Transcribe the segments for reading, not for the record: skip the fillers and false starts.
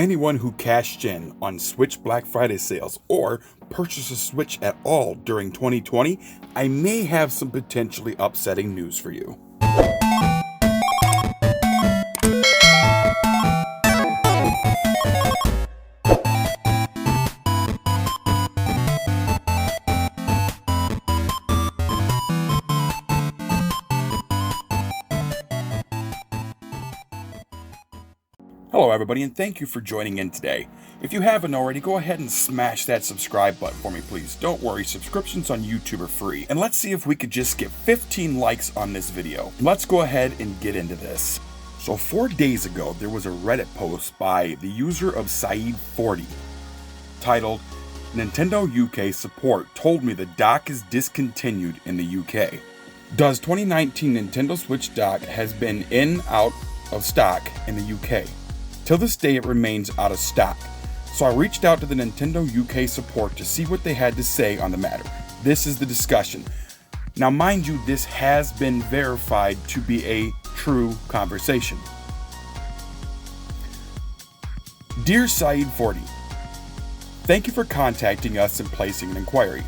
anyone who cashed in on Switch Black Friday sales or purchased a Switch at all during 2020, I may have some potentially upsetting news for you. Hello everybody, and thank you for joining in today. If you haven't already, go ahead and smash that subscribe button for me, please. Don't worry, subscriptions on YouTube are free. And let's see if we could just get 15 likes on this video. Let's go ahead and get into this. So 4 days ago, there was a Reddit post by the user of Saeed40 titled, Nintendo UK support told me the dock is discontinued in the UK. Does 2019 Nintendo Switch dock has been out of stock in the UK? Till this day, it remains out of stock. So I reached out to the Nintendo UK support to see what they had to say on the matter. This is the discussion. Now, mind you, this has been verified to be a true conversation. Dear Saeed40, thank you for contacting us and placing an inquiry.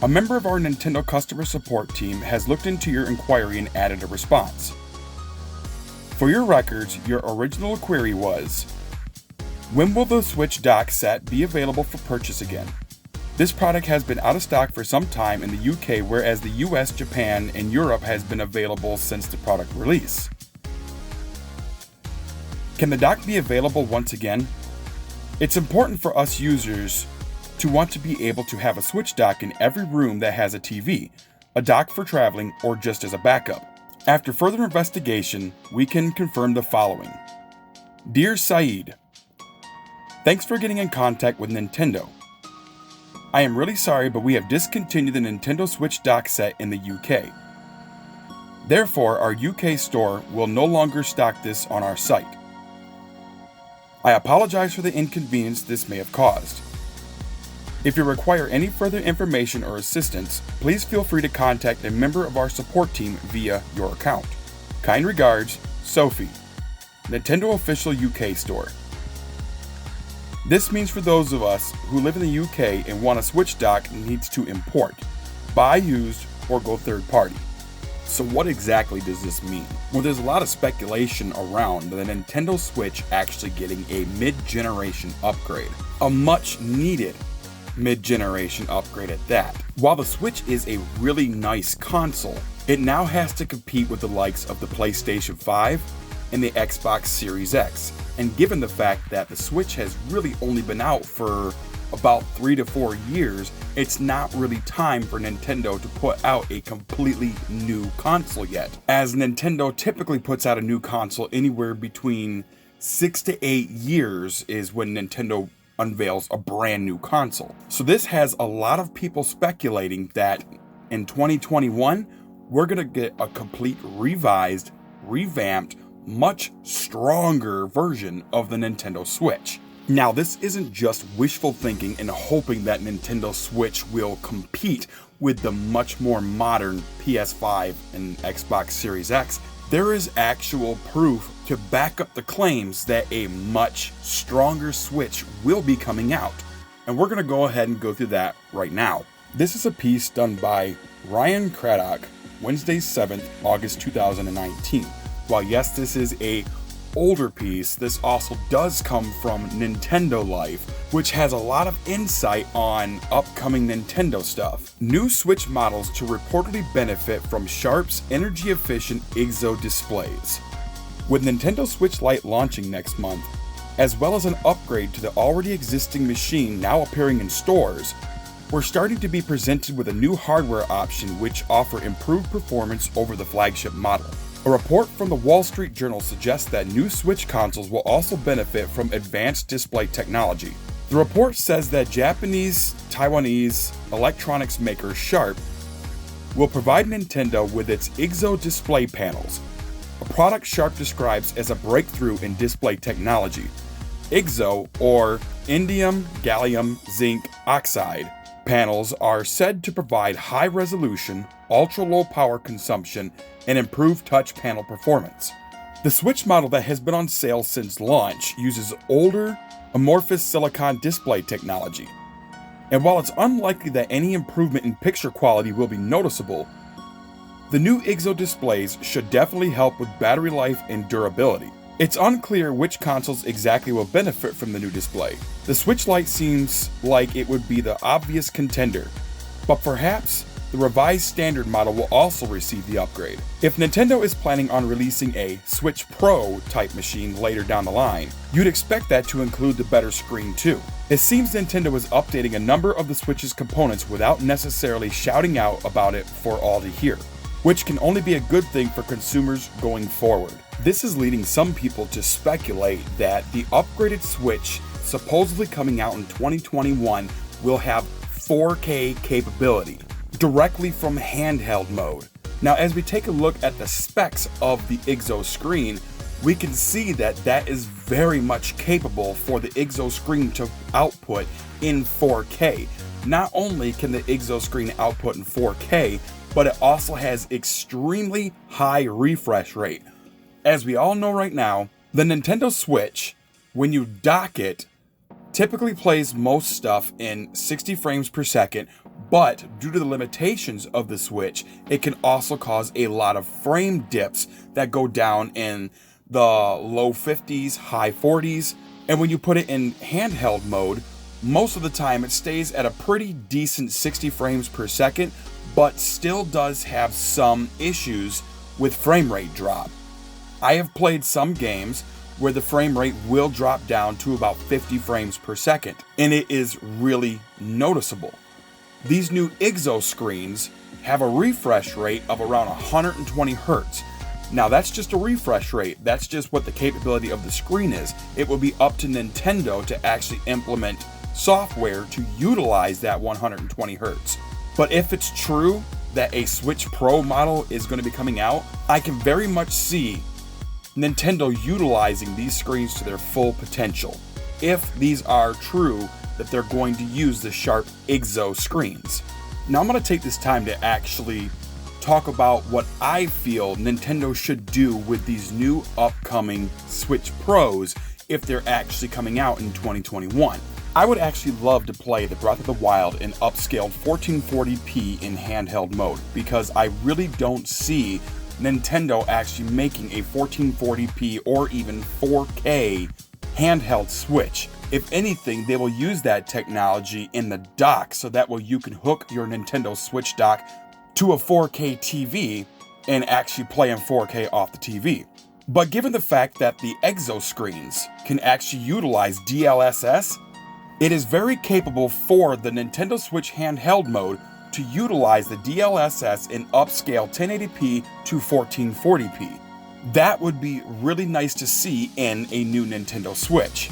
A member of our Nintendo customer support team has looked into your inquiry and added a response. For your records, your original query was, when will the Switch dock set be available for purchase again? This product has been out of stock for some time in the UK, whereas the US, Japan, and Europe has been available since the product release. Can the dock be available once again? It's important for us users to want to be able to have a Switch dock in every room that has a TV, a dock for traveling, or just as a backup. After further investigation, we can confirm the following. Dear Saeed, thanks for getting in contact with Nintendo. I am really sorry, but we have discontinued the Nintendo Switch dock set in the UK. Therefore, our UK store will no longer stock this on our site. I apologize for the inconvenience this may have caused. If you require any further information or assistance, please feel free to contact a member of our support team via your account. Kind regards, Sophie, Nintendo Official UK Store. This means for those of us who live in the UK and want a Switch dock needs to import, buy used, or go third party. So what exactly does this mean? Well, there's a lot of speculation around the Nintendo Switch actually getting a mid-generation upgrade, a much needed mid-generation upgrade at that. While the Switch is a really nice console, it now has to compete with the likes of the PlayStation 5 and the Xbox Series X. And given the fact that the Switch has really only been out for about 3 to 4 years, it's not really time for Nintendo to put out a completely new console yet, as Nintendo typically puts out a new console anywhere between 6 to 8 years is when Nintendo unveils a brand new console. So this has a lot of people speculating that in 2021, we're gonna get a complete revised, revamped, much stronger version of the Nintendo Switch. Now, this isn't just wishful thinking and hoping that Nintendo Switch will compete with the much more modern PS5 and Xbox Series X. There is actual proof to back up the claims that a much stronger Switch will be coming out. And we're going to go ahead and go through that right now. This is a piece done by Ryan Craddock, Wednesday 7th, August 2019. While yes, this is a older piece, this also does come from Nintendo Life, which has a lot of insight on upcoming Nintendo stuff. New Switch models to reportedly benefit from Sharp's energy-efficient IGZO displays. With Nintendo Switch Lite launching next month, as well as an upgrade to the already existing machine now appearing in stores, we're starting to be presented with a new hardware option which offer improved performance over the flagship model. A report from the Wall Street Journal suggests that new Switch consoles will also benefit from advanced display technology. The report says that Japanese-Taiwanese electronics maker Sharp will provide Nintendo with its IGZO display panels, a product Sharp describes as a breakthrough in display technology. IGZO, or indium gallium zinc oxide, panels are said to provide high resolution, ultra low power consumption, and improved touch panel performance. The Switch model that has been on sale since launch uses older, amorphous silicon display technology. And while it's unlikely that any improvement in picture quality will be noticeable, the new IGZO displays should definitely help with battery life and durability. It's unclear which consoles exactly will benefit from the new display. The Switch Lite seems like it would be the obvious contender, but perhaps the revised standard model will also receive the upgrade. If Nintendo is planning on releasing a Switch Pro type machine later down the line, you'd expect that to include the better screen too. It seems Nintendo is updating a number of the Switch's components without necessarily shouting out about it for all to hear, which can only be a good thing for consumers going forward. This is leading some people to speculate that the upgraded Switch, supposedly coming out in 2021, will have 4K capability directly from handheld mode. Now, as we take a look at the specs of the IGZO screen, we can see that that is very much capable for the IGZO screen to output in 4K. Not only can the IGZO screen output in 4K, but it also has extremely high refresh rate. As we all know right now, the Nintendo Switch, when you dock it, typically plays most stuff in 60 frames per second, but due to the limitations of the Switch, it can also cause a lot of frame dips that go down in the low 50s, high 40s, and when you put it in handheld mode, most of the time it stays at a pretty decent 60 frames per second, but still does have some issues with frame rate drop. I have played some games where the frame rate will drop down to about 50 frames per second, and it is really noticeable. These new IGZO screens have a refresh rate of around 120 Hz. Now that's just a refresh rate, that's just what the capability of the screen is. It will be up to Nintendo to actually implement software to utilize that 120 Hz. But if it's true that a Switch Pro model is going to be coming out, I can very much see Nintendo utilizing these screens to their full potential. If these are true, that they're going to use the sharp IGZO screens. Now I'm going to take this time to actually talk about what I feel Nintendo should do with these new upcoming Switch Pros if they're actually coming out in 2021. I would actually love to play the Breath of the Wild in upscaled 1440p in handheld mode, because I really don't see Nintendo actually making a 1440p or even 4K handheld Switch. If anything, they will use that technology in the dock, so that way you can hook your Nintendo Switch dock to a 4K TV and actually play in 4K off the TV. But given the fact that the IGZO screens can actually utilize DLSS, it is very capable for the Nintendo Switch handheld mode to utilize the DLSS in upscale 1080p to 1440p. That would be really nice to see in a new Nintendo Switch.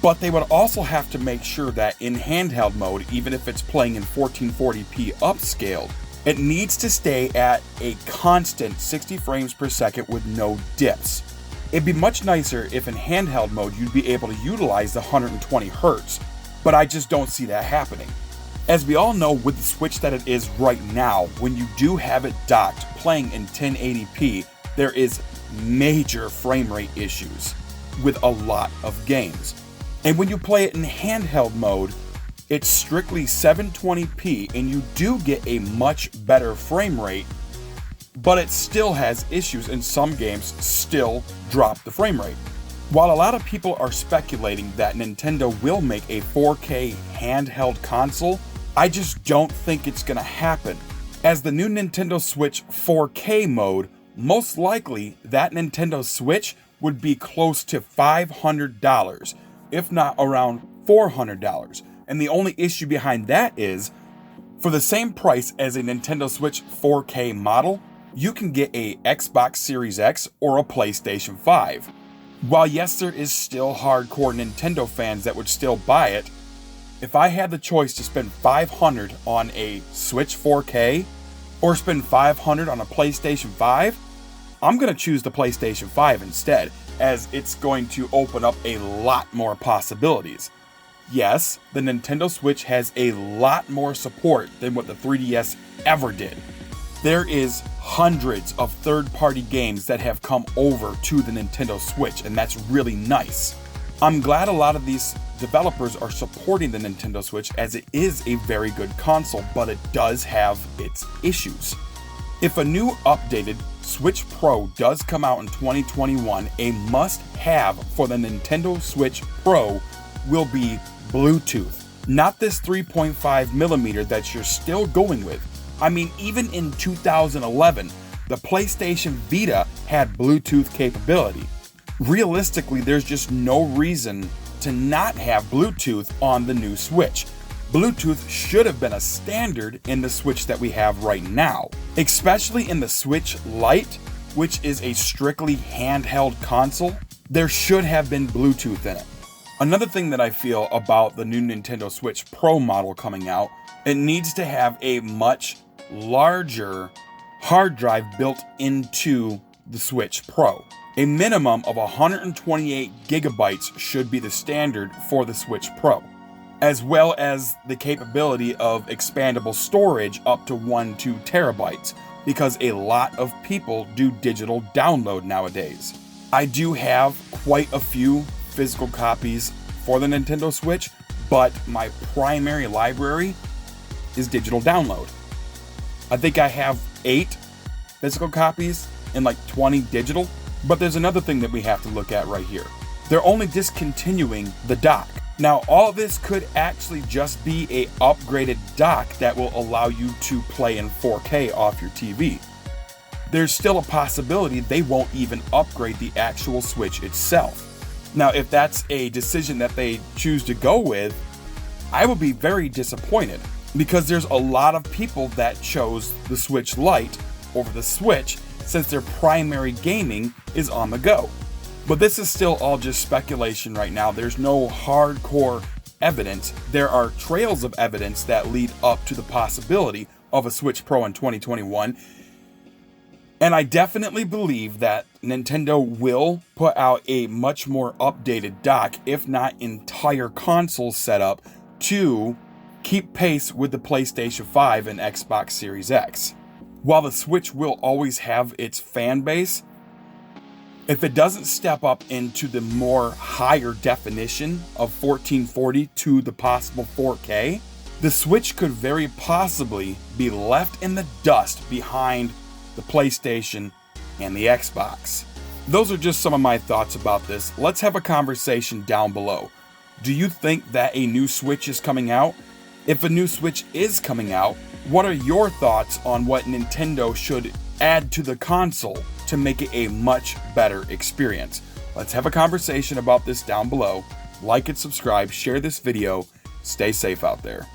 But they would also have to make sure that in handheld mode, even if it's playing in 1440p upscaled, it needs to stay at a constant 60 frames per second with no dips. It'd be much nicer if in handheld mode you'd be able to utilize the 120 Hz, but I just don't see that happening. As we all know, with the Switch that it is right now, when you do have it docked playing in 1080p, there is major frame rate issues with a lot of games. And when you play it in handheld mode, it's strictly 720p and you do get a much better frame rate, but it still has issues and some games still drop the frame rate. While a lot of people are speculating that Nintendo will make a 4K handheld console, I just don't think it's gonna happen. As the new Nintendo Switch 4K mode, most likely that Nintendo Switch would be close to $500, if not around $400. And the only issue behind that is, for the same price as a Nintendo Switch 4K model, you can get a Xbox Series X or a PlayStation 5. While yes, there is still hardcore Nintendo fans that would still buy it, if I had the choice to spend $500 on a Switch 4K or spend $500 on a PlayStation 5, I'm going to choose the PlayStation 5 instead, as it's going to open up a lot more possibilities. Yes, the Nintendo Switch has a lot more support than what the 3DS ever did. There is hundreds of third-party games that have come over to the Nintendo Switch, and that's really nice. I'm glad a lot of these developers are supporting the Nintendo Switch, as it is a very good console, but it does have its issues. If a new updated Switch Pro does come out in 2021, a must-have for the Nintendo Switch Pro will be Bluetooth. Not this 3.5mm that you're still going with. I mean, even in 2011, the PlayStation Vita had Bluetooth capability. Realistically, there's just no reason to not have Bluetooth on the new Switch. Bluetooth should have been a standard in the Switch that we have right now, especially in the Switch Lite, which is a strictly handheld console. There should have been Bluetooth in it. Another thing that I feel about the new Nintendo Switch Pro model coming out, it needs to have a much larger hard drive built into the Switch Pro. A minimum of 128 gigabytes should be the standard for the Switch Pro, as well as the capability of expandable storage up to 1-2 terabytes, because a lot of people do digital download nowadays. I do have quite a few physical copies for the Nintendo Switch, but my primary library is digital download. I think I have 8 physical copies and like 20 digital. But there's another thing that we have to look at right here. They're only discontinuing the dock. Now, all of this could actually just be a upgraded dock that will allow you to play in 4K off your TV. There's still a possibility they won't even upgrade the actual Switch itself. Now, if that's a decision that they choose to go with, I will be very disappointed, because there's a lot of people that chose the Switch Lite over the Switch, since their primary gaming is on the go. But this is still all just speculation right now. There's no hardcore evidence. There are trails of evidence that lead up to the possibility of a Switch Pro in 2021. And I definitely believe that Nintendo will put out a much more updated dock, if not entire console setup, to keep pace with the PlayStation 5 and Xbox Series X. While the Switch will always have its fan base, if it doesn't step up into the more higher definition of 1440 to the possible 4K, the Switch could very possibly be left in the dust behind the PlayStation and the Xbox. Those are just some of my thoughts about this. Let's have a conversation down below. Do you think that a new Switch is coming out? If a new Switch is coming out, what are your thoughts on what Nintendo should add to the console to make it a much better experience? Let's have a conversation about this down below. Like and subscribe, share this video. Stay safe out there.